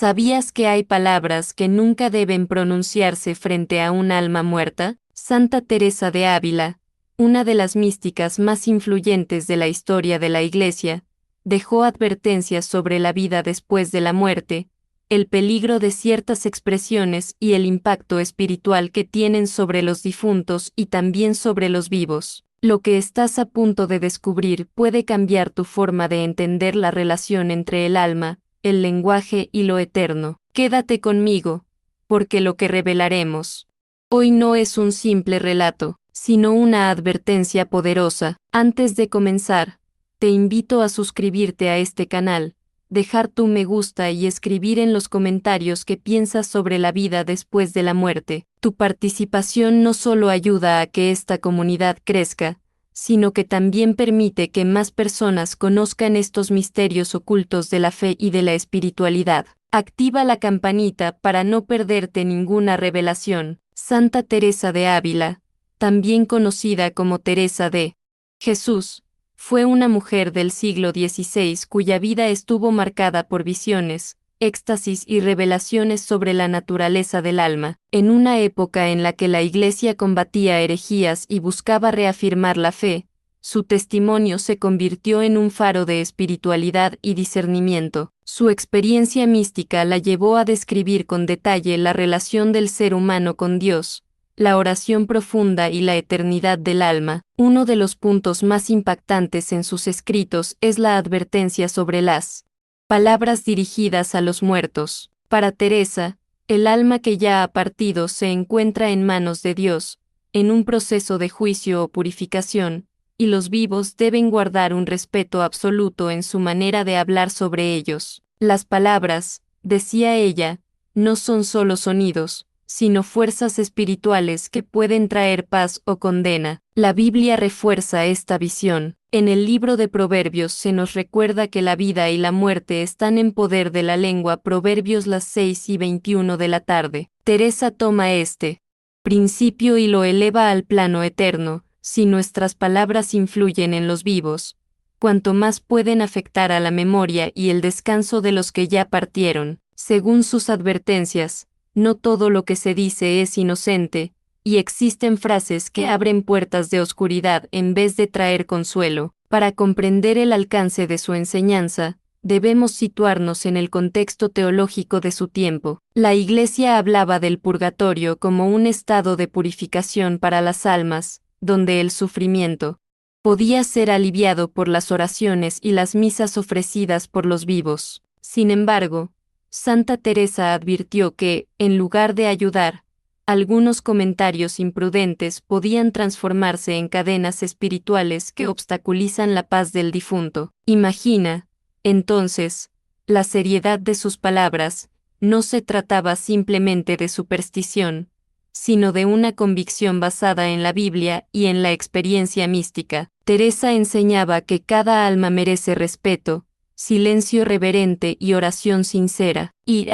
¿Sabías que hay palabras que nunca deben pronunciarse frente a un alma muerta? Santa Teresa de Ávila, una de las místicas más influyentes de la historia de la Iglesia, dejó advertencias sobre la vida después de la muerte, el peligro de ciertas expresiones y el impacto espiritual que tienen sobre los difuntos y también sobre los vivos. Lo que estás a punto de descubrir puede cambiar tu forma de entender la relación entre el alma, el lenguaje y lo eterno. Quédate conmigo, porque lo que revelaremos hoy no es un simple relato, sino una advertencia poderosa. Antes de comenzar, te invito a suscribirte a este canal, dejar tu me gusta y escribir en los comentarios qué piensas sobre la vida después de la muerte. Tu participación no solo ayuda a que esta comunidad crezca, sino que también permite que más personas conozcan estos misterios ocultos de la fe y de la espiritualidad. Activa la campanita para no perderte ninguna revelación. Santa Teresa de Ávila, también conocida como Teresa de Jesús, fue una mujer del siglo XVI cuya vida estuvo marcada por visiones, éxtasis y revelaciones sobre la naturaleza del alma. En una época en la que la Iglesia combatía herejías y buscaba reafirmar la fe, su testimonio se convirtió en un faro de espiritualidad y discernimiento. Su experiencia mística la llevó a describir con detalle la relación del ser humano con Dios, la oración profunda y la eternidad del alma. Uno de los puntos más impactantes en sus escritos es la advertencia sobre las palabras dirigidas a los muertos. Para Teresa, el alma que ya ha partido se encuentra en manos de Dios, en un proceso de juicio o purificación, y los vivos deben guardar un respeto absoluto en su manera de hablar sobre ellos. Las palabras, decía ella, no son solo sonidos, sino fuerzas espirituales que pueden traer paz o condena. La Biblia refuerza esta visión. En el libro de Proverbios se nos recuerda que la vida y la muerte están en poder de la lengua. Proverbios las 6:21 de la tarde. Teresa toma este principio y lo eleva al plano eterno. Si nuestras palabras influyen en los vivos, cuanto más pueden afectar a la memoria y el descanso de los que ya partieron. Según sus advertencias, no todo lo que se dice es inocente, y existen frases que abren puertas de oscuridad en vez de traer consuelo. Para comprender el alcance de su enseñanza, debemos situarnos en el contexto teológico de su tiempo. La Iglesia hablaba del purgatorio como un estado de purificación para las almas, donde el sufrimiento podía ser aliviado por las oraciones y las misas ofrecidas por los vivos. Sin embargo, Santa Teresa advirtió que, en lugar de ayudar, algunos comentarios imprudentes podían transformarse en cadenas espirituales que obstaculizan la paz del difunto. Imagina, entonces, la seriedad de sus palabras. No se trataba simplemente de superstición, sino de una convicción basada en la Biblia y en la experiencia mística. Teresa enseñaba que cada alma merece respeto, silencio reverente y oración sincera. Y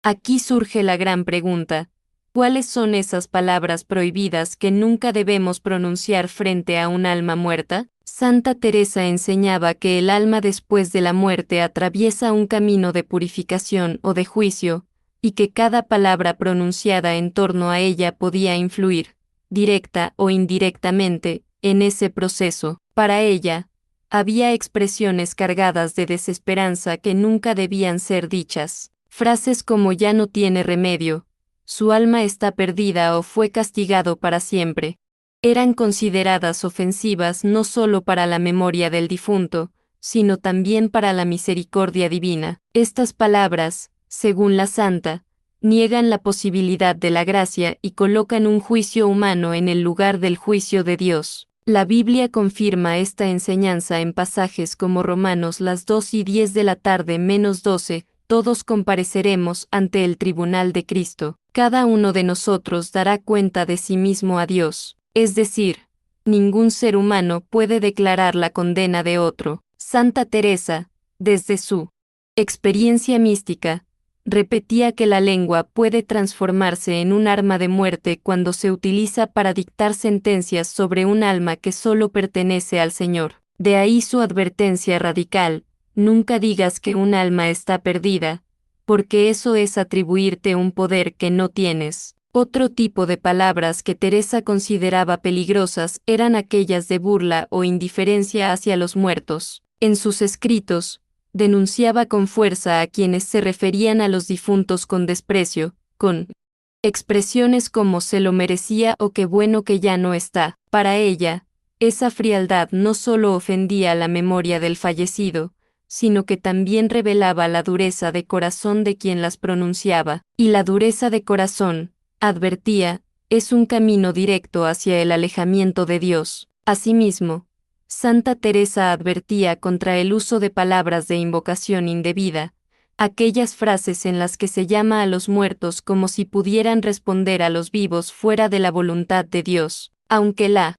aquí surge la gran pregunta: ¿cuáles son esas palabras prohibidas que nunca debemos pronunciar frente a un alma muerta? Santa Teresa enseñaba que el alma después de la muerte atraviesa un camino de purificación o de juicio, y que cada palabra pronunciada en torno a ella podía influir, directa o indirectamente, en ese proceso. Para ella, había expresiones cargadas de desesperanza que nunca debían ser dichas. Frases como "ya no tiene remedio", "su alma está perdida" o "fue castigado para siempre", eran consideradas ofensivas no solo para la memoria del difunto, sino también para la misericordia divina. Estas palabras, según la santa, niegan la posibilidad de la gracia y colocan un juicio humano en el lugar del juicio de Dios. La Biblia confirma esta enseñanza en pasajes como Romanos las 2:10 de la tarde menos 12, todos compareceremos ante el tribunal de Cristo. Cada uno de nosotros dará cuenta de sí mismo a Dios. Es decir, ningún ser humano puede declarar la condena de otro. Santa Teresa, desde su experiencia mística, repetía que la lengua puede transformarse en un arma de muerte cuando se utiliza para dictar sentencias sobre un alma que solo pertenece al Señor. De ahí su advertencia radical: nunca digas que un alma está perdida, porque eso es atribuirte un poder que no tienes. Otro tipo de palabras que Teresa consideraba peligrosas eran aquellas de burla o indiferencia hacia los muertos. En sus escritos, denunciaba con fuerza a quienes se referían a los difuntos con desprecio, con expresiones como se lo merecía o qué bueno que ya no está. Para ella, esa frialdad no solo ofendía la memoria del fallecido, sino que también revelaba la dureza de corazón de quien las pronunciaba, y la dureza de corazón, advertía, es un camino directo hacia el alejamiento de Dios. Asimismo, Santa Teresa advertía contra el uso de palabras de invocación indebida, aquellas frases en las que se llama a los muertos como si pudieran responder a los vivos fuera de la voluntad de Dios, aunque la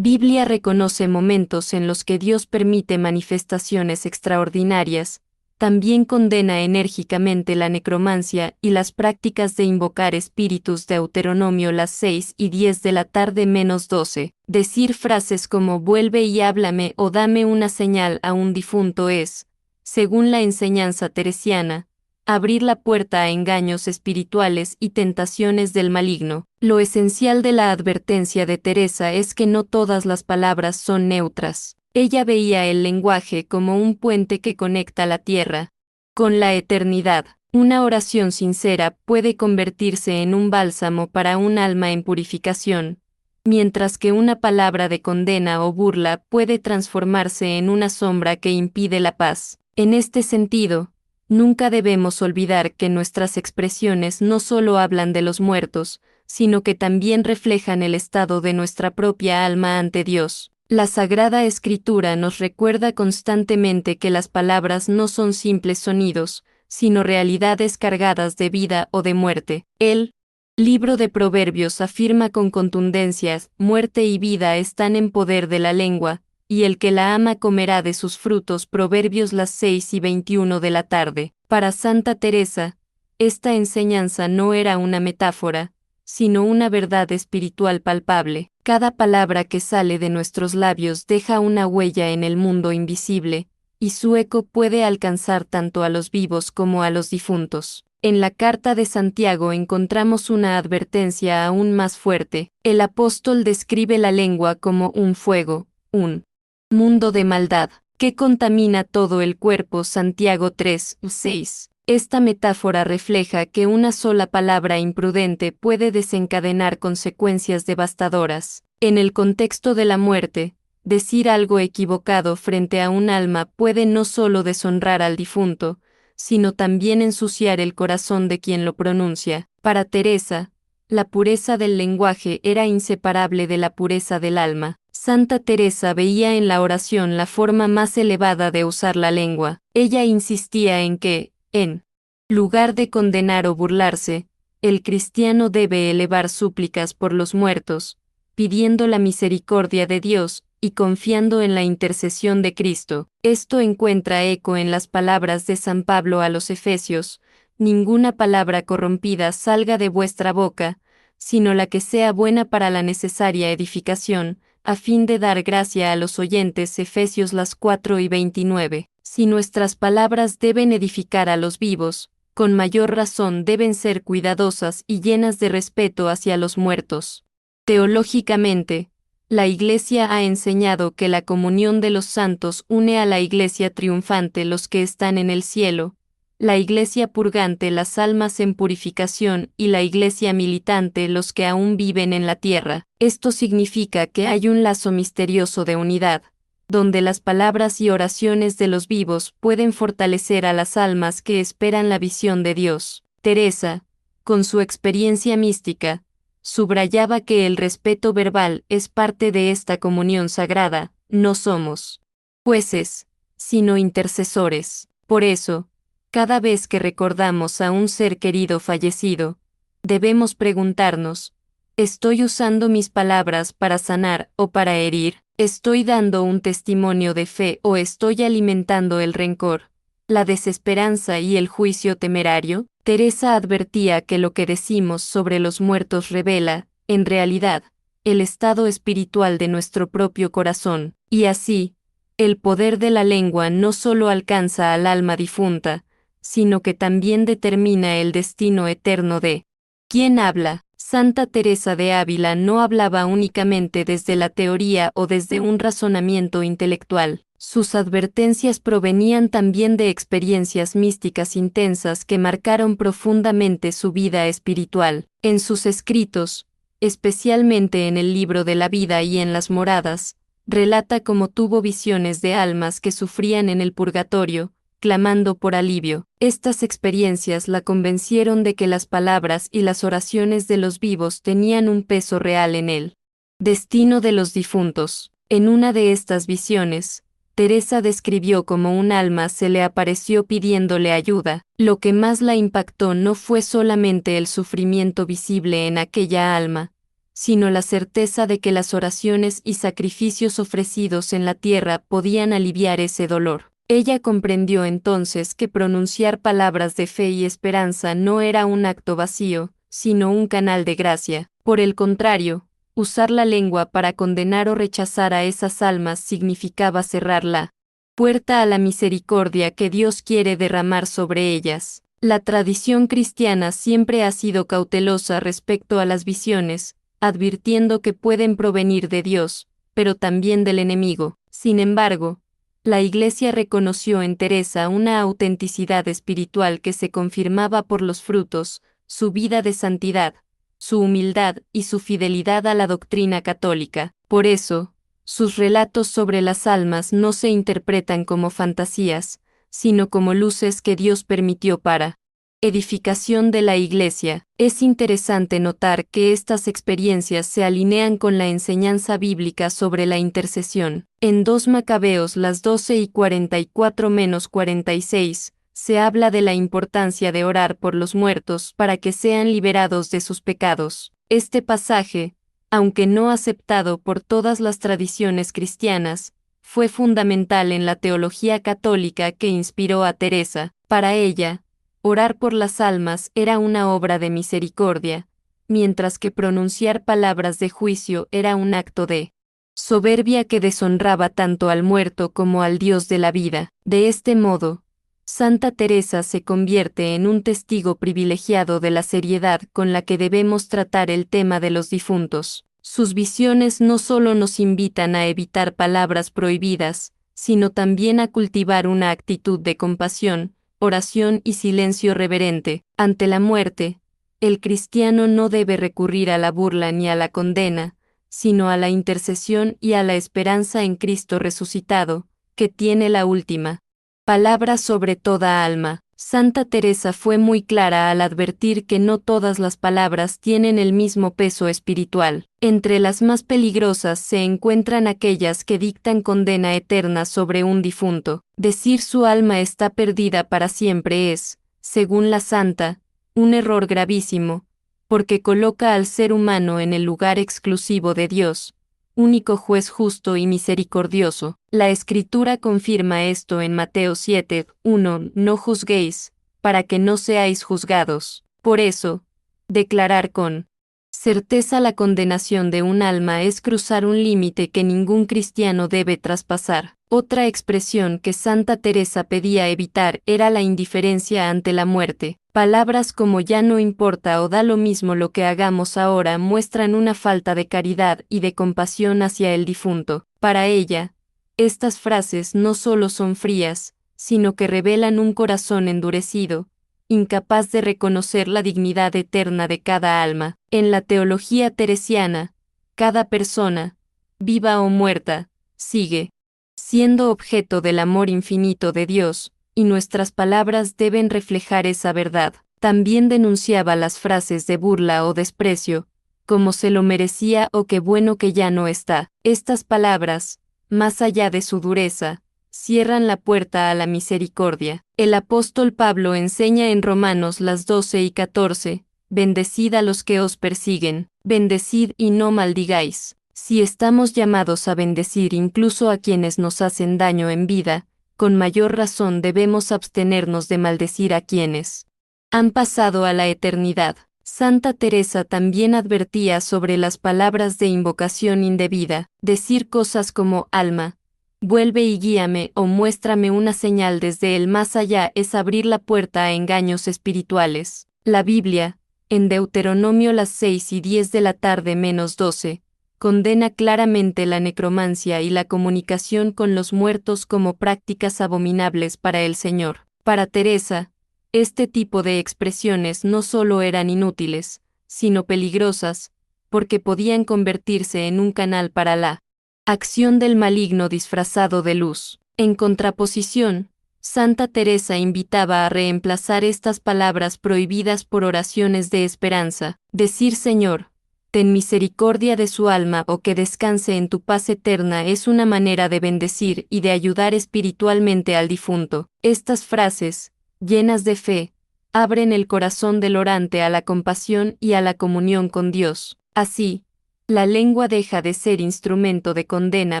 Biblia reconoce momentos en los que Dios permite manifestaciones extraordinarias, también condena enérgicamente la necromancia y las prácticas de invocar espíritus. Deuteronomio las 6 y 10 de la tarde menos 12. Decir frases como vuelve y háblame o dame una señal a un difunto es, según la enseñanza teresiana, abrir la puerta a engaños espirituales y tentaciones del maligno. Lo esencial de la advertencia de Teresa es que no todas las palabras son neutras. Ella veía el lenguaje como un puente que conecta la tierra con la eternidad. Una oración sincera puede convertirse en un bálsamo para un alma en purificación, mientras que una palabra de condena o burla puede transformarse en una sombra que impide la paz. En este sentido, nunca debemos olvidar que nuestras expresiones no solo hablan de los muertos, sino que también reflejan el estado de nuestra propia alma ante Dios. La Sagrada Escritura nos recuerda constantemente que las palabras no son simples sonidos, sino realidades cargadas de vida o de muerte. El Libro de Proverbios afirma con contundencia: muerte y vida están en poder de la lengua, y el que la ama comerá de sus frutos. Proverbios las 6 y 21 de la tarde. Para Santa Teresa, esta enseñanza no era una metáfora, sino una verdad espiritual palpable. Cada palabra que sale de nuestros labios deja una huella en el mundo invisible, y su eco puede alcanzar tanto a los vivos como a los difuntos. En la carta de Santiago encontramos una advertencia aún más fuerte. El apóstol describe la lengua como un fuego, un mundo de maldad, que contamina todo el cuerpo. Santiago 3:6. Esta metáfora refleja que una sola palabra imprudente puede desencadenar consecuencias devastadoras. En el contexto de la muerte, decir algo equivocado frente a un alma puede no solo deshonrar al difunto, sino también ensuciar el corazón de quien lo pronuncia. Para Teresa, la pureza del lenguaje era inseparable de la pureza del alma. Santa Teresa veía en la oración la forma más elevada de usar la lengua. Ella insistía en que, en lugar de condenar o burlarse, el cristiano debe elevar súplicas por los muertos, pidiendo la misericordia de Dios y confiando en la intercesión de Cristo. Esto encuentra eco en las palabras de San Pablo a los Efesios: ninguna palabra corrompida salga de vuestra boca, sino la que sea buena para la necesaria edificación, a fin de dar gracia a los oyentes. Efesios las 4 y 29. Si nuestras palabras deben edificar a los vivos, con mayor razón deben ser cuidadosas y llenas de respeto hacia los muertos. Teológicamente, la Iglesia ha enseñado que la comunión de los santos une a la Iglesia triunfante los que están en el cielo, la Iglesia purgante las almas en purificación y la Iglesia militante los que aún viven en la tierra. Esto significa que hay un lazo misterioso de unidad, donde las palabras y oraciones de los vivos pueden fortalecer a las almas que esperan la visión de Dios. Teresa, con su experiencia mística, subrayaba que el respeto verbal es parte de esta comunión sagrada. No somos jueces, sino intercesores. Por eso, cada vez que recordamos a un ser querido fallecido, debemos preguntarnos: ¿estoy usando mis palabras para sanar o para herir? ¿Estoy dando un testimonio de fe o estoy alimentando el rencor, la desesperanza y el juicio temerario? Teresa advertía que lo que decimos sobre los muertos revela, en realidad, el estado espiritual de nuestro propio corazón, y así, el poder de la lengua no solo alcanza al alma difunta, sino que también determina el destino eterno de quien habla. Santa Teresa de Ávila no hablaba únicamente desde la teoría o desde un razonamiento intelectual. Sus advertencias provenían también de experiencias místicas intensas que marcaron profundamente su vida espiritual. En sus escritos, especialmente en el libro de la vida y en las moradas, relata cómo tuvo visiones de almas que sufrían en el purgatorio, clamando por alivio. Estas experiencias la convencieron de que las palabras y las oraciones de los vivos tenían un peso real en el destino de los difuntos. En una de estas visiones, Teresa describió cómo un alma se le apareció pidiéndole ayuda. Lo que más la impactó no fue solamente el sufrimiento visible en aquella alma, sino la certeza de que las oraciones y sacrificios ofrecidos en la tierra podían aliviar ese dolor. Ella comprendió entonces que pronunciar palabras de fe y esperanza no era un acto vacío, sino un canal de gracia. Por el contrario, usar la lengua para condenar o rechazar a esas almas significaba cerrar la puerta a la misericordia que Dios quiere derramar sobre ellas. La tradición cristiana siempre ha sido cautelosa respecto a las visiones, advirtiendo que pueden provenir de Dios, pero también del enemigo. Sin embargo, la Iglesia reconoció en Teresa una autenticidad espiritual que se confirmaba por los frutos, su vida de santidad, su humildad y su fidelidad a la doctrina católica. Por eso, sus relatos sobre las almas no se interpretan como fantasías, sino como luces que Dios permitió para edificación de la Iglesia. Es interesante notar que estas experiencias se alinean con la enseñanza bíblica sobre la intercesión. En 2 Macabeos las 12:44-46, se habla de la importancia de orar por los muertos para que sean liberados de sus pecados. Este pasaje, aunque no aceptado por todas las tradiciones cristianas, fue fundamental en la teología católica que inspiró a Teresa. Para ella, orar por las almas era una obra de misericordia, mientras que pronunciar palabras de juicio era un acto de soberbia que deshonraba tanto al muerto como al Dios de la vida. De este modo, Santa Teresa se convierte en un testigo privilegiado de la seriedad con la que debemos tratar el tema de los difuntos. Sus visiones no solo nos invitan a evitar palabras prohibidas, sino también a cultivar una actitud de compasión, oración y silencio reverente. Ante la muerte, el cristiano no debe recurrir a la burla ni a la condena, sino a la intercesión y a la esperanza en Cristo resucitado, que tiene la última palabra sobre toda alma. Santa Teresa fue muy clara al advertir que no todas las palabras tienen el mismo peso espiritual. Entre las más peligrosas se encuentran aquellas que dictan condena eterna sobre un difunto. Decir su alma está perdida para siempre es, según la santa, un error gravísimo, porque coloca al ser humano en el lugar exclusivo de Dios, único juez justo y misericordioso. La Escritura confirma esto en Mateo 7:1, no juzguéis, para que no seáis juzgados. Por eso, declarar con certeza la condenación de un alma es cruzar un límite que ningún cristiano debe traspasar. Otra expresión que Santa Teresa pedía evitar era la indiferencia ante la muerte. Palabras como ya no importa o da lo mismo lo que hagamos ahora muestran una falta de caridad y de compasión hacia el difunto. Para ella, estas frases no solo son frías, sino que revelan un corazón endurecido, incapaz de reconocer la dignidad eterna de cada alma. En la teología teresiana, cada persona, viva o muerta, sigue siendo objeto del amor infinito de Dios, y nuestras palabras deben reflejar esa verdad. También denunciaba las frases de burla o desprecio, como se lo merecía o qué bueno que ya no está. Estas palabras, más allá de su dureza, cierran la puerta a la misericordia. El apóstol Pablo enseña en Romanos las 12:14, bendecid a los que os persiguen, bendecid y no maldigáis. Si estamos llamados a bendecir incluso a quienes nos hacen daño en vida, con mayor razón debemos abstenernos de maldecir a quienes han pasado a la eternidad. Santa Teresa también advertía sobre las palabras de invocación indebida. Decir cosas como alma, vuelve y guíame o muéstrame una señal desde el más allá es abrir la puerta a engaños espirituales. La Biblia, en Deuteronomio las 6:10 de la tarde menos 12, condena claramente la necromancia y la comunicación con los muertos como prácticas abominables para el Señor. Para Teresa, este tipo de expresiones no solo eran inútiles, sino peligrosas, porque podían convertirse en un canal para la acción del maligno disfrazado de luz. En contraposición, Santa Teresa invitaba a reemplazar estas palabras prohibidas por oraciones de esperanza, decir Señor, ten misericordia de su alma o que descanse en tu paz eterna es una manera de bendecir y de ayudar espiritualmente al difunto. Estas frases, llenas de fe, abren el corazón del orante a la compasión y a la comunión con Dios. Así, la lengua deja de ser instrumento de condena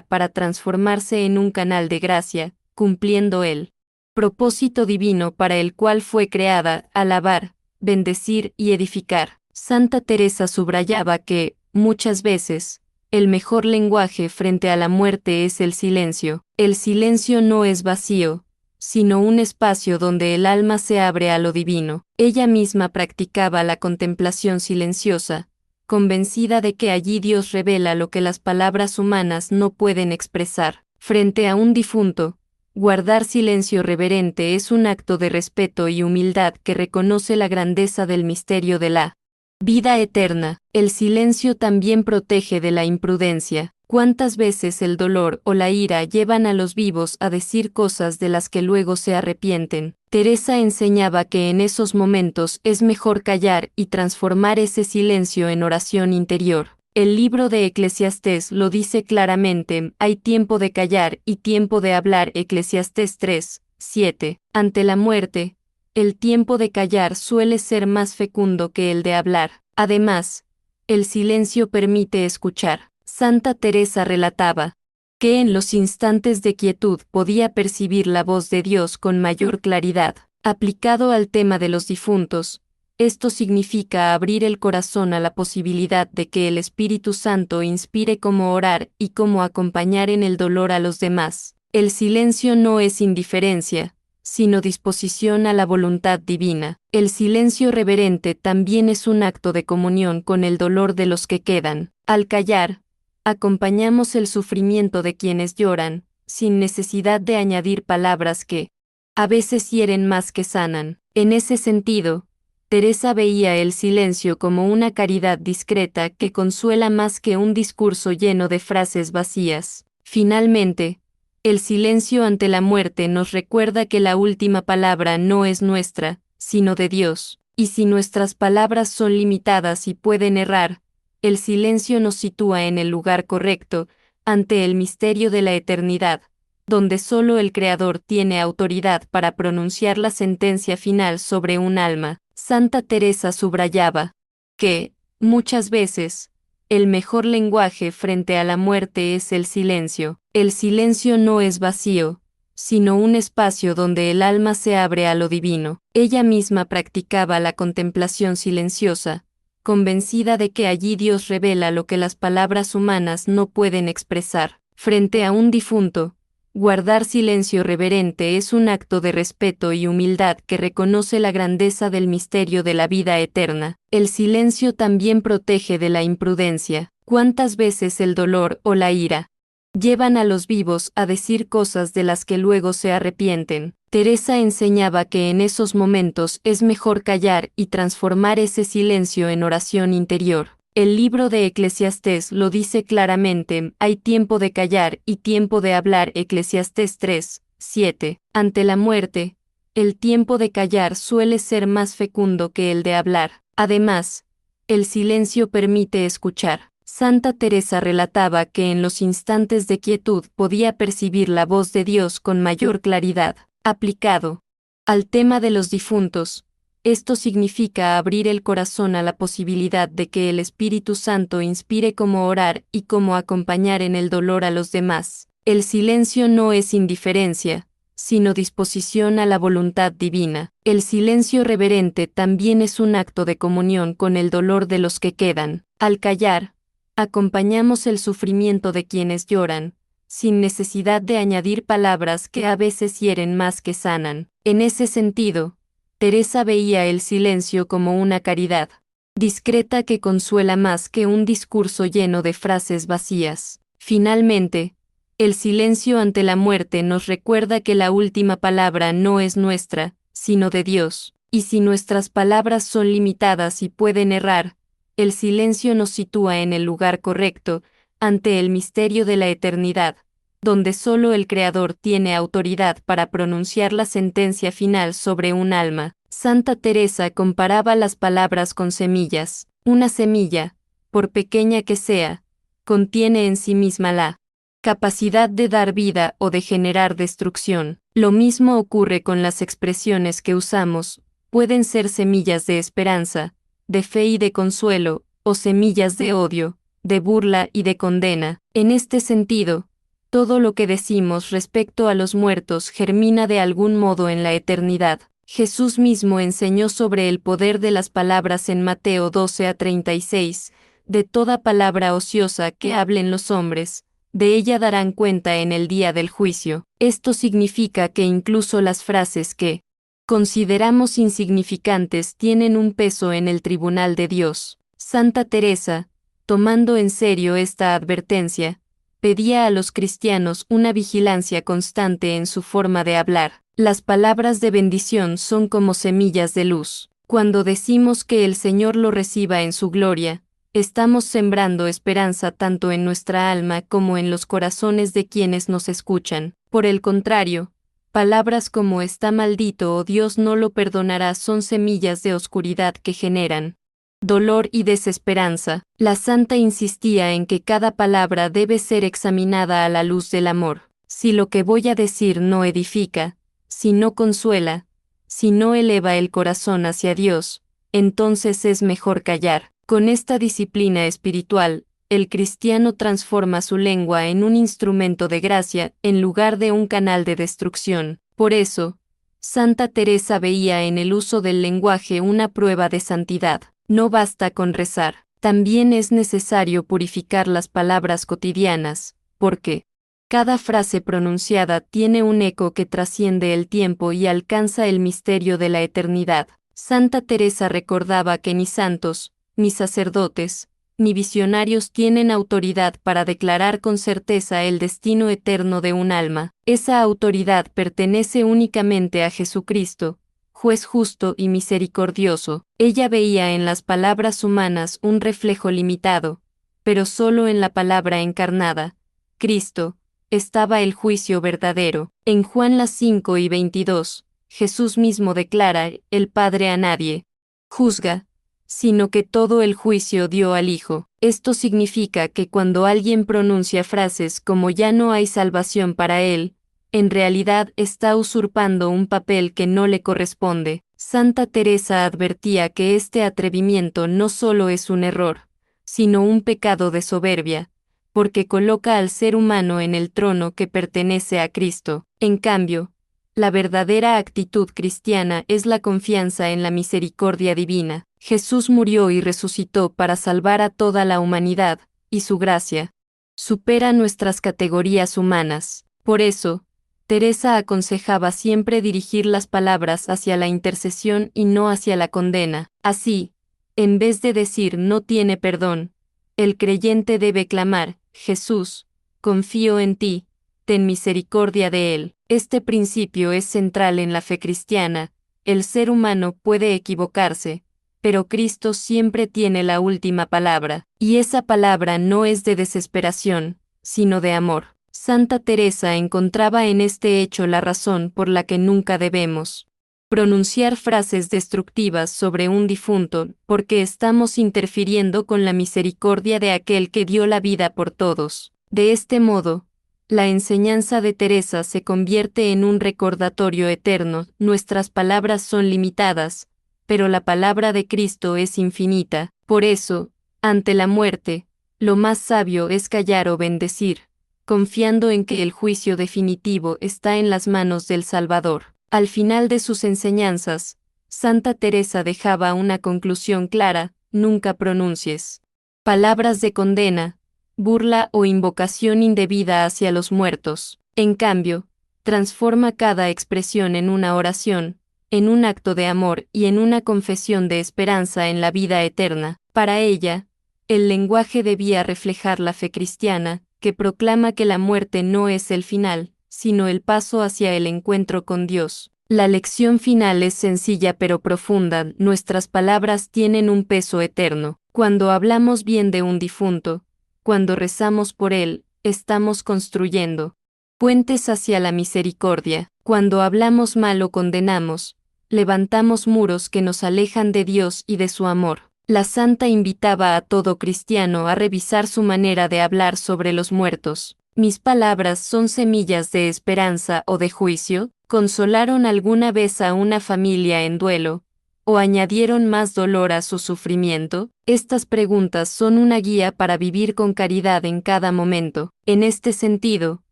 para transformarse en un canal de gracia, cumpliendo el propósito divino para el cual fue creada, alabar, bendecir y edificar. Santa Teresa subrayaba que, muchas veces, el mejor lenguaje frente a la muerte es el silencio. El silencio no es vacío, sino un espacio donde el alma se abre a lo divino. Ella misma practicaba la contemplación silenciosa, convencida de que allí Dios revela lo que las palabras humanas no pueden expresar. Frente a un difunto, guardar silencio reverente es un acto de respeto y humildad que reconoce la grandeza del misterio de la vida eterna. El silencio también protege de la imprudencia. ¿Cuántas veces el dolor o la ira llevan a los vivos a decir cosas de las que luego se arrepienten? Teresa enseñaba que en esos momentos es mejor callar y transformar ese silencio en oración interior. El libro de Eclesiastés lo dice claramente, hay tiempo de callar y tiempo de hablar. Eclesiastés 3:7. Ante la muerte, el tiempo de callar suele ser más fecundo que el de hablar. Además, el silencio permite escuchar. Santa Teresa relataba que en los instantes de quietud podía percibir la voz de Dios con mayor claridad. Aplicado al tema de los difuntos, esto significa abrir el corazón a la posibilidad de que el Espíritu Santo inspire cómo orar y cómo acompañar en el dolor a los demás. El silencio no es indiferencia, sino disposición a la voluntad divina. El silencio reverente también es un acto de comunión con el dolor de los que quedan. Al callar, acompañamos el sufrimiento de quienes lloran, sin necesidad de añadir palabras que, a veces hieren más que sanan. En ese sentido, Teresa veía el silencio como una caridad discreta que consuela más que un discurso lleno de frases vacías. Finalmente, el silencio ante la muerte nos recuerda que la última palabra no es nuestra, sino de Dios, y si nuestras palabras son limitadas y pueden errar, el silencio nos sitúa en el lugar correcto, ante el misterio de la eternidad, donde solo el Creador tiene autoridad para pronunciar la sentencia final sobre un alma. Santa Teresa subrayaba que, muchas veces, el mejor lenguaje frente a la muerte es el silencio. El silencio no es vacío, sino un espacio donde el alma se abre a lo divino. Ella misma practicaba la contemplación silenciosa, convencida de que allí Dios revela lo que las palabras humanas no pueden expresar. Frente a un difunto, guardar silencio reverente es un acto de respeto y humildad que reconoce la grandeza del misterio de la vida eterna. El silencio también protege de la imprudencia. ¿Cuántas veces el dolor o la ira llevan a los vivos a decir cosas de las que luego se arrepienten? Teresa enseñaba que en esos momentos es mejor callar y transformar ese silencio en oración interior. El libro de Eclesiastés lo dice claramente, hay tiempo de callar y tiempo de hablar. Eclesiastés 3:7. Ante la muerte, el tiempo de callar suele ser más fecundo que el de hablar. Además, el silencio permite escuchar. Santa Teresa relataba que en los instantes de quietud podía percibir la voz de Dios con mayor claridad. Aplicado al tema de los difuntos, esto significa abrir el corazón a la posibilidad de que el Espíritu Santo inspire cómo orar y cómo acompañar en el dolor a los demás. El silencio no es indiferencia, sino disposición a la voluntad divina. El silencio reverente también es un acto de comunión con el dolor de los que quedan. Al callar, acompañamos el sufrimiento de quienes lloran, sin necesidad de añadir palabras que a veces hieren más que sanan. En ese sentido, Teresa veía el silencio como una caridad discreta que consuela más que un discurso lleno de frases vacías. Finalmente, el silencio ante la muerte nos recuerda que la última palabra no es nuestra, sino de Dios, y si nuestras palabras son limitadas y pueden errar, el silencio nos sitúa en el lugar correcto, ante el misterio de la eternidad, donde solo el Creador tiene autoridad para pronunciar la sentencia final sobre un alma. Santa Teresa comparaba las palabras con semillas. Una semilla, por pequeña que sea, contiene en sí misma la capacidad de dar vida o de generar destrucción. Lo mismo ocurre con las expresiones que usamos, pueden ser semillas de esperanza, de fe y de consuelo, o semillas de odio, de burla y de condena. En este sentido, todo lo que decimos respecto a los muertos germina de algún modo en la eternidad. Jesús mismo enseñó sobre el poder de las palabras en Mateo 12:36, de toda palabra ociosa que hablen los hombres, de ella darán cuenta en el día del juicio. Esto significa que incluso las frases que consideramos insignificantes tienen un peso en el tribunal de Dios. Santa Teresa, tomando en serio esta advertencia, pedía a los cristianos una vigilancia constante en su forma de hablar. Las palabras de bendición son como semillas de luz. Cuando decimos que el Señor lo reciba en su gloria, estamos sembrando esperanza tanto en nuestra alma como en los corazones de quienes nos escuchan. Por el contrario, palabras como está maldito o Dios no lo perdonará son semillas de oscuridad que generan dolor y desesperanza. La santa insistía en que cada palabra debe ser examinada a la luz del amor. Si lo que voy a decir no edifica, si no consuela, si no eleva el corazón hacia Dios, entonces es mejor callar. Con esta disciplina espiritual, el cristiano transforma su lengua en un instrumento de gracia en lugar de un canal de destrucción. Por eso, Santa Teresa veía en el uso del lenguaje una prueba de santidad. No basta con rezar, también es necesario purificar las palabras cotidianas, porque cada frase pronunciada tiene un eco que trasciende el tiempo y alcanza el misterio de la eternidad. Santa Teresa recordaba que ni santos, ni sacerdotes, ni visionarios tienen autoridad para declarar con certeza el destino eterno de un alma. Esa autoridad pertenece únicamente a Jesucristo, juez justo y misericordioso. Ella veía en las palabras humanas un reflejo limitado, pero solo en la palabra encarnada, Cristo, estaba el juicio verdadero. En Juan 5:22, Jesús mismo declara, el Padre a nadie juzga, sino que todo el juicio dio al Hijo. Esto significa que cuando alguien pronuncia frases como ya no hay salvación para él, en realidad está usurpando un papel que no le corresponde. Santa Teresa advertía que este atrevimiento no solo es un error, sino un pecado de soberbia, porque coloca al ser humano en el trono que pertenece a Cristo. En cambio, la verdadera actitud cristiana es la confianza en la misericordia divina. Jesús murió y resucitó para salvar a toda la humanidad, y su gracia supera nuestras categorías humanas. Por eso, Teresa aconsejaba siempre dirigir las palabras hacia la intercesión y no hacia la condena. Así, en vez de decir no tiene perdón, el creyente debe clamar, Jesús, confío en ti, ten misericordia de él. Este principio es central en la fe cristiana. El ser humano puede equivocarse, pero Cristo siempre tiene la última palabra, y esa palabra no es de desesperación, sino de amor. Santa Teresa encontraba en este hecho la razón por la que nunca debemos pronunciar frases destructivas sobre un difunto, porque estamos interfiriendo con la misericordia de aquel que dio la vida por todos. De este modo, la enseñanza de Teresa se convierte en un recordatorio eterno. Nuestras palabras son limitadas, pero la palabra de Cristo es infinita. Por eso, ante la muerte, lo más sabio es callar o bendecir, confiando en que el juicio definitivo está en las manos del Salvador. Al final de sus enseñanzas, Santa Teresa dejaba una conclusión clara: nunca pronuncies palabras de condena, burla o invocación indebida hacia los muertos. En cambio, transforma cada expresión en una oración, en un acto de amor y en una confesión de esperanza en la vida eterna. Para ella, el lenguaje debía reflejar la fe cristiana, que proclama que la muerte no es el final, sino el paso hacia el encuentro con Dios. La lección final es sencilla pero profunda: nuestras palabras tienen un peso eterno. Cuando hablamos bien de un difunto, cuando rezamos por él, estamos construyendo puentes hacia la misericordia. Cuando hablamos mal o condenamos, levantamos muros que nos alejan de Dios y de su amor. La santa invitaba a todo cristiano a revisar su manera de hablar sobre los muertos. ¿Mis palabras son semillas de esperanza o de juicio? ¿Consolaron alguna vez a una familia en duelo? ¿O añadieron más dolor a su sufrimiento? Estas preguntas son una guía para vivir con caridad en cada momento. En este sentido,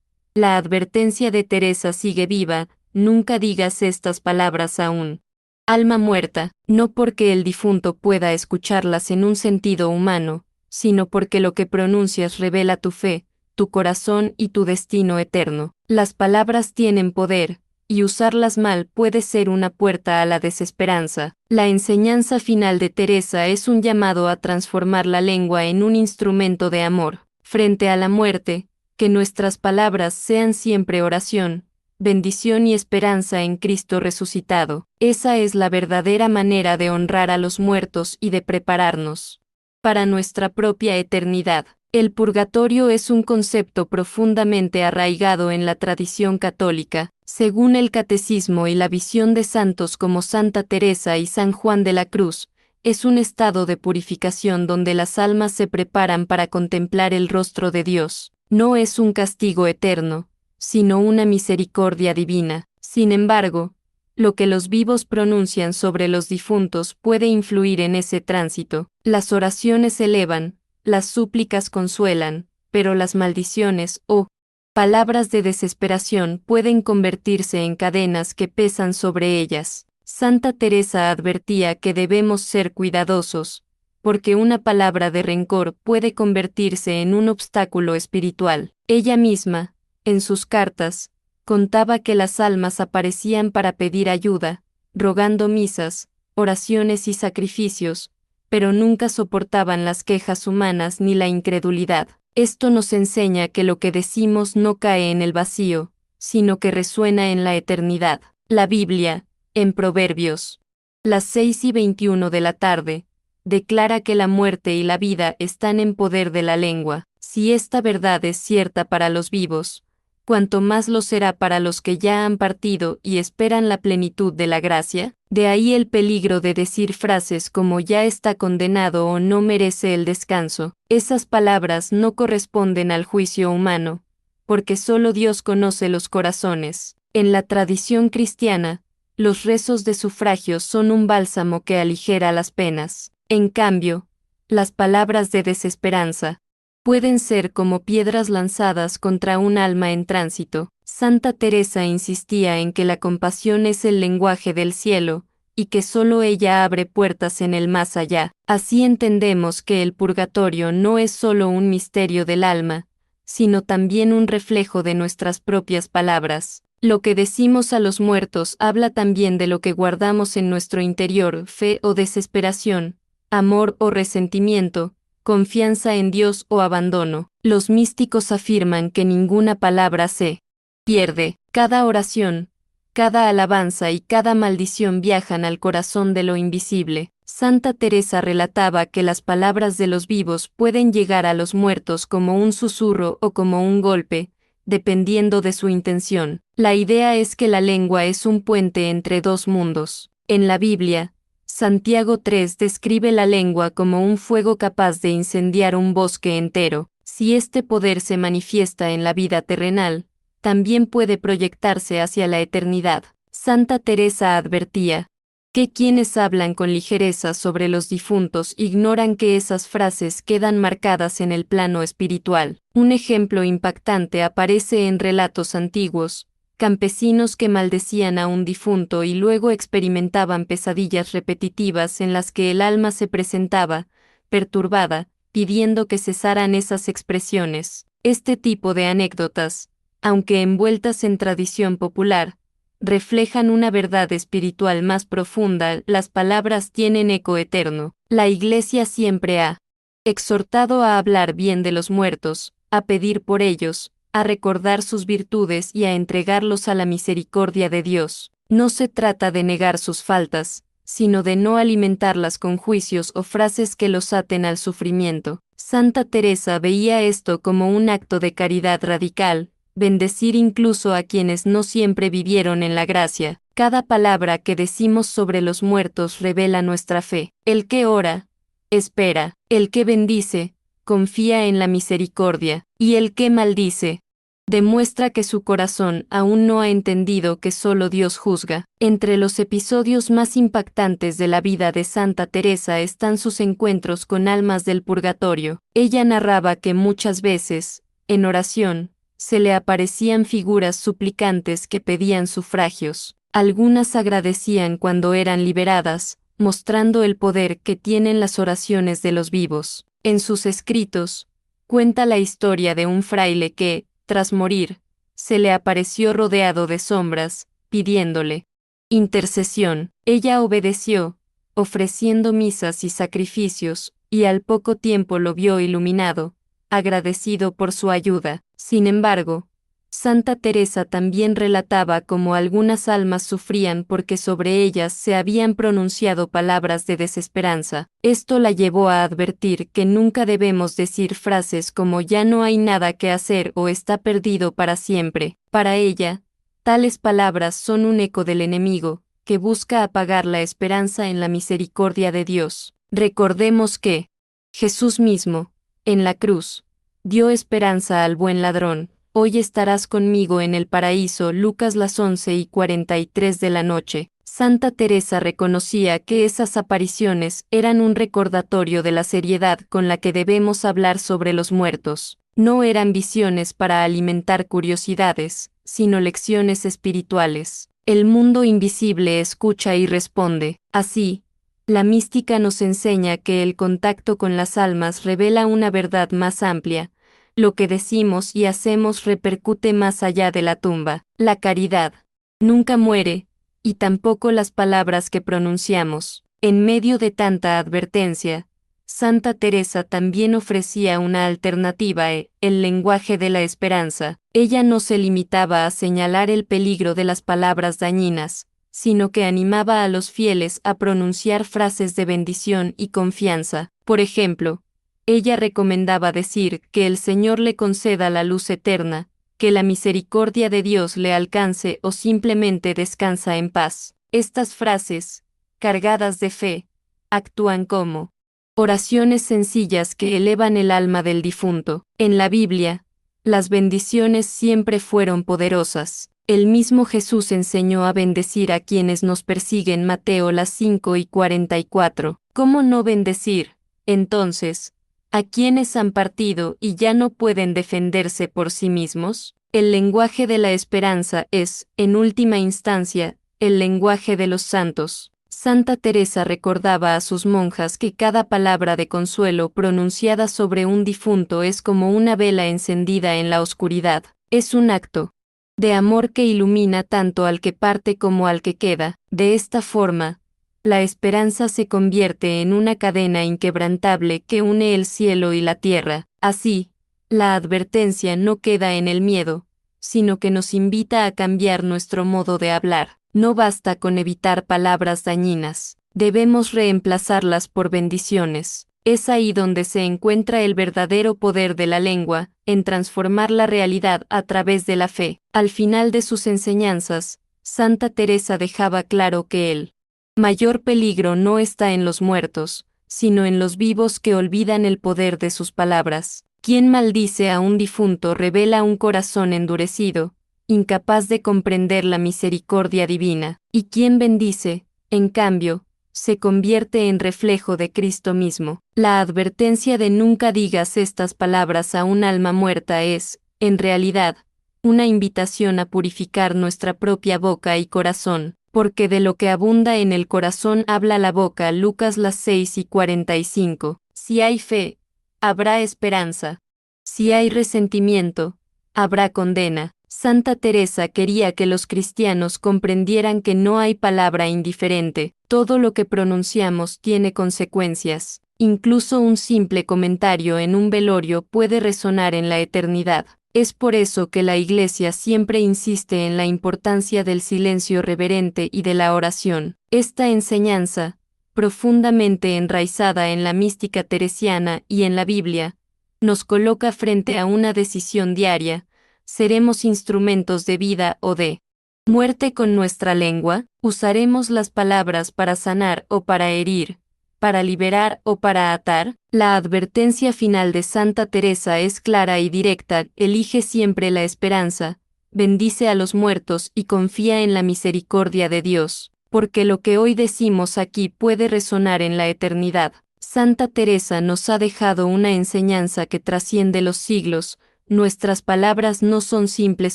la advertencia de Teresa sigue viva: nunca digas estas palabras a un alma muerta, no porque el difunto pueda escucharlas en un sentido humano, sino porque lo que pronuncias revela tu fe, tu corazón y tu destino eterno. Las palabras tienen poder, y usarlas mal puede ser una puerta a la desesperanza. La enseñanza final de Teresa es un llamado a transformar la lengua en un instrumento de amor. Frente a la muerte, que nuestras palabras sean siempre oración, bendición y esperanza en Cristo resucitado. Esa es la verdadera manera de honrar a los muertos y de prepararnos para nuestra propia eternidad. El purgatorio es un concepto profundamente arraigado en la tradición católica. Según el Catecismo y la visión de santos como Santa Teresa y San Juan de la Cruz, es un estado de purificación donde las almas se preparan para contemplar el rostro de Dios. No es un castigo eterno, sino una misericordia divina. Sin embargo, lo que los vivos pronuncian sobre los difuntos puede influir en ese tránsito. Las oraciones elevan, las súplicas consuelan, pero las maldiciones o palabras de desesperación pueden convertirse en cadenas que pesan sobre ellas. Santa Teresa advertía que debemos ser cuidadosos, porque una palabra de rencor puede convertirse en un obstáculo espiritual. Ella misma, en sus cartas, contaba que las almas aparecían para pedir ayuda, rogando misas, oraciones y sacrificios, pero nunca soportaban las quejas humanas ni la incredulidad. Esto nos enseña que lo que decimos no cae en el vacío, sino que resuena en la eternidad. La Biblia, en Proverbios, las 6:21 de la tarde, declara que la muerte y la vida están en poder de la lengua. Si esta verdad es cierta para los vivos, cuanto más lo será para los que ya han partido y esperan la plenitud de la gracia. De ahí el peligro de decir frases como ya está condenado o no merece el descanso. Esas palabras no corresponden al juicio humano, porque solo Dios conoce los corazones. En la tradición cristiana, los rezos de sufragio son un bálsamo que aligera las penas. En cambio, las palabras de desesperanza pueden ser como piedras lanzadas contra un alma en tránsito. Santa Teresa insistía en que la compasión es el lenguaje del cielo, y que solo ella abre puertas en el más allá. Así entendemos que el purgatorio no es solo un misterio del alma, sino también un reflejo de nuestras propias palabras. Lo que decimos a los muertos habla también de lo que guardamos en nuestro interior: fe o desesperación, amor o resentimiento, confianza en Dios o abandono. Los místicos afirman que ninguna palabra se pierde. Cada oración, cada alabanza y cada maldición viajan al corazón de lo invisible. Santa Teresa relataba que las palabras de los vivos pueden llegar a los muertos como un susurro o como un golpe, dependiendo de su intención. La idea es que la lengua es un puente entre dos mundos. En la Biblia, Santiago 3 describe la lengua como un fuego capaz de incendiar un bosque entero. Si este poder se manifiesta en la vida terrenal, también puede proyectarse hacia la eternidad. Santa Teresa advertía que quienes hablan con ligereza sobre los difuntos ignoran que esas frases quedan marcadas en el plano espiritual. Un ejemplo impactante aparece en relatos antiguos: campesinos que maldecían a un difunto y luego experimentaban pesadillas repetitivas en las que el alma se presentaba, perturbada, pidiendo que cesaran esas expresiones. Este tipo de anécdotas, aunque envueltas en tradición popular, reflejan una verdad espiritual más profunda. Las palabras tienen eco eterno. La Iglesia siempre ha exhortado a hablar bien de los muertos, a pedir por ellos, a recordar sus virtudes y a entregarlos a la misericordia de Dios. No se trata de negar sus faltas, sino de no alimentarlas con juicios o frases que los aten al sufrimiento. Santa Teresa veía esto como un acto de caridad radical, bendecir incluso a quienes no siempre vivieron en la gracia. Cada palabra que decimos sobre los muertos revela nuestra fe. El que ora, espera; el que bendice, confía en la misericordia; y el que maldice, demuestra que su corazón aún no ha entendido que solo Dios juzga. Entre los episodios más impactantes de la vida de Santa Teresa están sus encuentros con almas del purgatorio. Ella narraba que muchas veces, en oración, se le aparecían figuras suplicantes que pedían sufragios. Algunas agradecían cuando eran liberadas, mostrando el poder que tienen las oraciones de los vivos. En sus escritos, cuenta la historia de un fraile que, tras morir, se le apareció rodeado de sombras, pidiéndole intercesión. Ella obedeció, ofreciendo misas y sacrificios, y al poco tiempo lo vio iluminado, agradecido por su ayuda. Sin embargo, Santa Teresa también relataba cómo algunas almas sufrían porque sobre ellas se habían pronunciado palabras de desesperanza. Esto la llevó a advertir que nunca debemos decir frases como "ya no hay nada que hacer" o "está perdido para siempre". Para ella, tales palabras son un eco del enemigo, que busca apagar la esperanza en la misericordia de Dios. Recordemos que Jesús mismo, en la cruz, dio esperanza al buen ladrón. Hoy estarás conmigo en el paraíso. Lucas las 11:43 de la noche. Santa Teresa reconocía que esas apariciones eran un recordatorio de la seriedad con la que debemos hablar sobre los muertos. No eran visiones para alimentar curiosidades, sino lecciones espirituales. El mundo invisible escucha y responde. Así, la mística nos enseña que el contacto con las almas revela una verdad más amplia. Lo que decimos y hacemos repercute más allá de la tumba. La caridad nunca muere, y tampoco las palabras que pronunciamos. En medio de tanta advertencia, Santa Teresa también ofrecía una alternativa: el lenguaje de la esperanza. Ella no se limitaba a señalar el peligro de las palabras dañinas, sino que animaba a los fieles a pronunciar frases de bendición y confianza. Por ejemplo, ella recomendaba decir que el Señor le conceda la luz eterna, que la misericordia de Dios le alcance o simplemente descansa en paz. Estas frases, cargadas de fe, actúan como oraciones sencillas que elevan el alma del difunto. En la Biblia, las bendiciones siempre fueron poderosas. El mismo Jesús enseñó a bendecir a quienes nos persiguen. Mateo las 5:44. ¿Cómo no bendecir, entonces, a quienes han partido y ya no pueden defenderse por sí mismos? El lenguaje de la esperanza es, en última instancia, el lenguaje de los santos. Santa Teresa recordaba a sus monjas que cada palabra de consuelo pronunciada sobre un difunto es como una vela encendida en la oscuridad. Es un acto de amor que ilumina tanto al que parte como al que queda. De esta forma, la esperanza se convierte en una cadena inquebrantable que une el cielo y la tierra. Así, la advertencia no queda en el miedo, sino que nos invita a cambiar nuestro modo de hablar. No basta con evitar palabras dañinas, debemos reemplazarlas por bendiciones. Es ahí donde se encuentra el verdadero poder de la lengua, en transformar la realidad a través de la fe. Al final de sus enseñanzas, Santa Teresa dejaba claro que el mayor peligro no está en los muertos, sino en los vivos que olvidan el poder de sus palabras. Quien maldice a un difunto revela un corazón endurecido, incapaz de comprender la misericordia divina, y quien bendice, en cambio, se convierte en reflejo de Cristo mismo. La advertencia de nunca digas estas palabras a un alma muerta es, en realidad, una invitación a purificar nuestra propia boca y corazón, porque de lo que abunda en el corazón habla la boca. Lucas las 6:45. Si hay fe, habrá esperanza. Si hay resentimiento, habrá condena. Santa Teresa quería que los cristianos comprendieran que no hay palabra indiferente, todo lo que pronunciamos tiene consecuencias. Incluso un simple comentario en un velorio puede resonar en la eternidad. Es por eso que la Iglesia siempre insiste en la importancia del silencio reverente y de la oración. Esta enseñanza, profundamente enraizada en la mística teresiana y en la Biblia, nos coloca frente a una decisión diaria: ¿seremos instrumentos de vida o de muerte con nuestra lengua? ¿Usaremos las palabras para sanar o para herir, para liberar o para atar? La advertencia final de Santa Teresa es clara y directa: elige siempre la esperanza, bendice a los muertos y confía en la misericordia de Dios, porque lo que hoy decimos aquí puede resonar en la eternidad. Santa Teresa nos ha dejado una enseñanza que trasciende los siglos. Nuestras palabras no son simples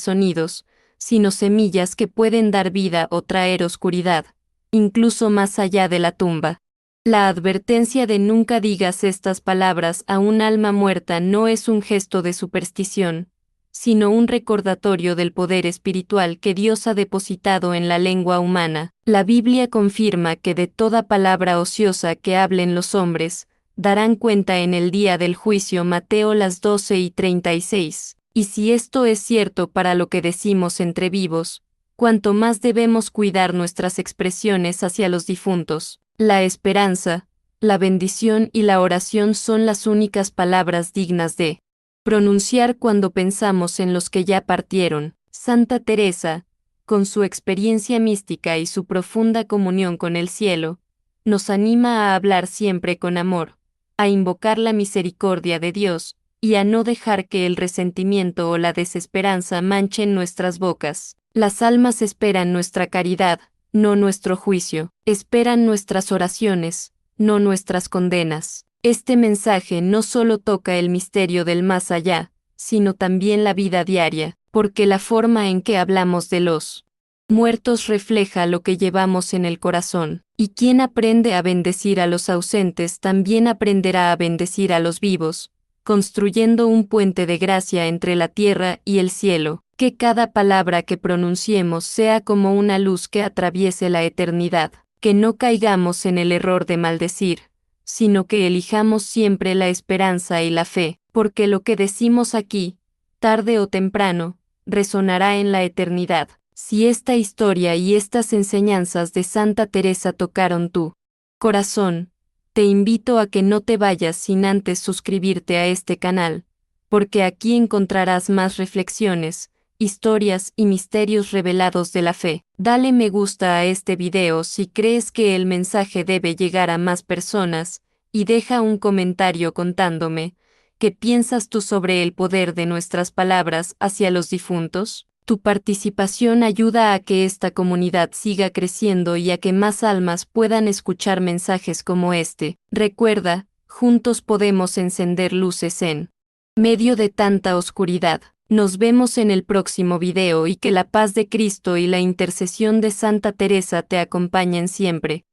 sonidos, sino semillas que pueden dar vida o traer oscuridad, incluso más allá de la tumba. La advertencia de nunca digas estas palabras a un alma muerta no es un gesto de superstición, sino un recordatorio del poder espiritual que Dios ha depositado en la lengua humana. La Biblia confirma que de toda palabra ociosa que hablen los hombres, darán cuenta en el día del juicio. Mateo 12:36. Y si esto es cierto para lo que decimos entre vivos, cuanto más debemos cuidar nuestras expresiones hacia los difuntos. La esperanza, la bendición y la oración son las únicas palabras dignas de pronunciar cuando pensamos en los que ya partieron. Santa Teresa, con su experiencia mística y su profunda comunión con el cielo, nos anima a hablar siempre con amor, a invocar la misericordia de Dios, y a no dejar que el resentimiento o la desesperanza manchen nuestras bocas. Las almas esperan nuestra caridad, no nuestro juicio; esperan nuestras oraciones, no nuestras condenas. Este mensaje no solo toca el misterio del más allá, sino también la vida diaria, porque la forma en que hablamos de los muertos refleja lo que llevamos en el corazón, y quien aprende a bendecir a los ausentes también aprenderá a bendecir a los vivos, construyendo un puente de gracia entre la tierra y el cielo. Que cada palabra que pronunciemos sea como una luz que atraviese la eternidad, que no caigamos en el error de maldecir, sino que elijamos siempre la esperanza y la fe, porque lo que decimos aquí, tarde o temprano, resonará en la eternidad. Si esta historia y estas enseñanzas de Santa Teresa tocaron tu corazón, te invito a que no te vayas sin antes suscribirte a este canal, porque aquí encontrarás más reflexiones, historias y misterios revelados de la fe. Dale me gusta a este video si crees que el mensaje debe llegar a más personas, y deja un comentario contándome qué piensas tú sobre el poder de nuestras palabras hacia los difuntos. Tu participación ayuda a que esta comunidad siga creciendo y a que más almas puedan escuchar mensajes como este. Recuerda, juntos podemos encender luces en medio de tanta oscuridad. Nos vemos en el próximo video y que la paz de Cristo y la intercesión de Santa Teresa te acompañen siempre.